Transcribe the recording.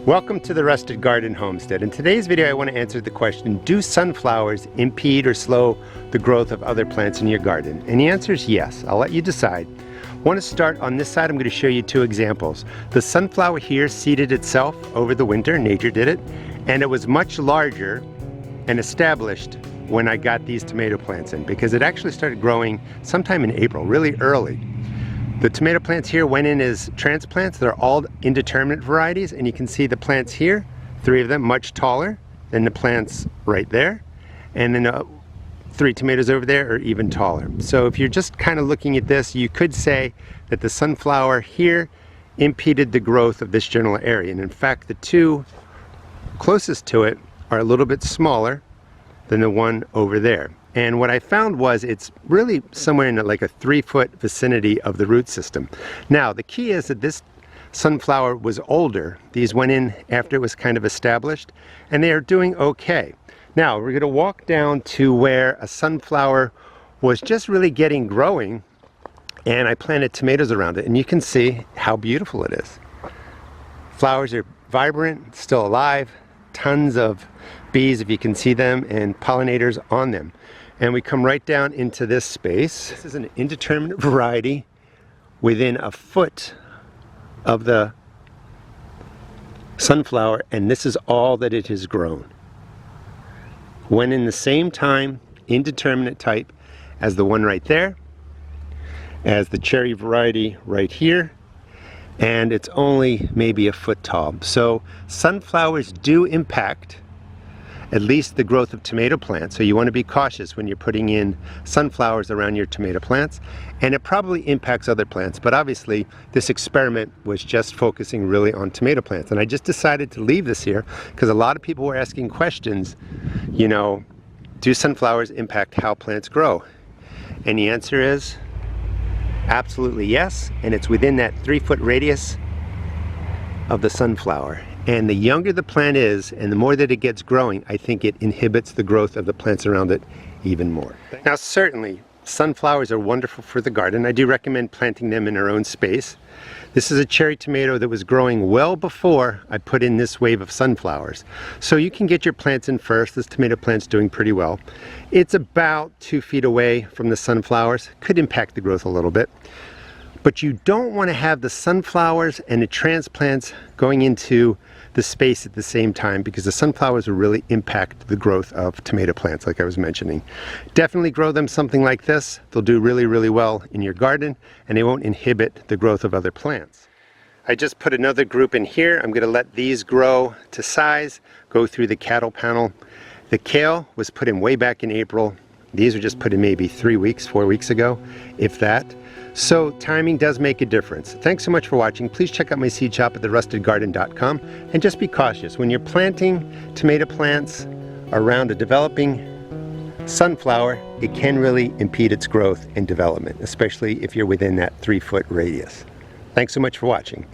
Welcome to the Rusted Garden Homestead. In today's video I want to answer the question, do sunflowers impede or slow the growth of other plants in your garden? And the answer is yes. I'll let you decide. I want to start on this side. I'm going to show you two examples. The sunflower here seeded itself over the winter, nature did it, and it was much larger and established when I got these tomato plants in, because it actually started growing sometime in April, really early. The tomato plants here went in as transplants. They're all indeterminate varieties, and you can see the plants here, 3 of them much taller than the plants right there, and then 3 tomatoes over there are even taller. So if you're just kind of looking at this, you could say that the sunflower here impeded the growth of this general area, and in fact the 2 closest to it are a little bit smaller than the one over there. And what I found was it's really somewhere in like a 3-foot vicinity of the root system. Now the key is that this sunflower was older. These went in after it was kind of established, and they are doing okay. Now we're going to walk down to where a sunflower was just really getting growing, and I planted tomatoes around it, and you can see how beautiful it is. Flowers are vibrant, still alive, tons of bees, if you can see them, and pollinators on them. And we come right down into this space. This is an indeterminate variety within a foot of the sunflower, and this is all that it has grown. Went in the same time, indeterminate type, as the one right there, as the cherry variety right here, and it's only maybe a foot tall. So sunflowers do impact at least the growth of tomato plants, so you want to be cautious when you're putting in sunflowers around your tomato plants, and it probably impacts other plants, but obviously this experiment was just focusing really on tomato plants, and I just decided to leave this here because a lot of people were asking questions, you know, do sunflowers impact how plants grow? And the answer is absolutely yes, and it's within that 3-foot radius of the sunflower. And the younger the plant is, and the more that it gets growing, I think it inhibits the growth of the plants around it even more. Now certainly, sunflowers are wonderful for the garden. I do recommend planting them in our own space. This is a cherry tomato that was growing well before I put in this wave of sunflowers. So you can get your plants in first. This tomato plant's doing pretty well. It's about 2 feet away from the sunflowers. Could impact the growth a little bit. But you don't want to have the sunflowers and the transplants going into the space at the same time, because the sunflowers will really impact the growth of tomato plants, like I was mentioning. Definitely grow them something like this. They'll do really, really well in your garden, and they won't inhibit the growth of other plants. I just put another group in here. I'm going to let these grow to size, go through the cattle panel. The kale was put in way back in April. These were just put in maybe 3 weeks, 4 weeks ago, if that. So timing does make a difference. Thanks so much for watching. Please check out my seed shop at therustedgarden.com, and just be cautious. When you're planting tomato plants around a developing sunflower, it can really impede its growth and development, especially if you're within that 3-foot radius. Thanks so much for watching.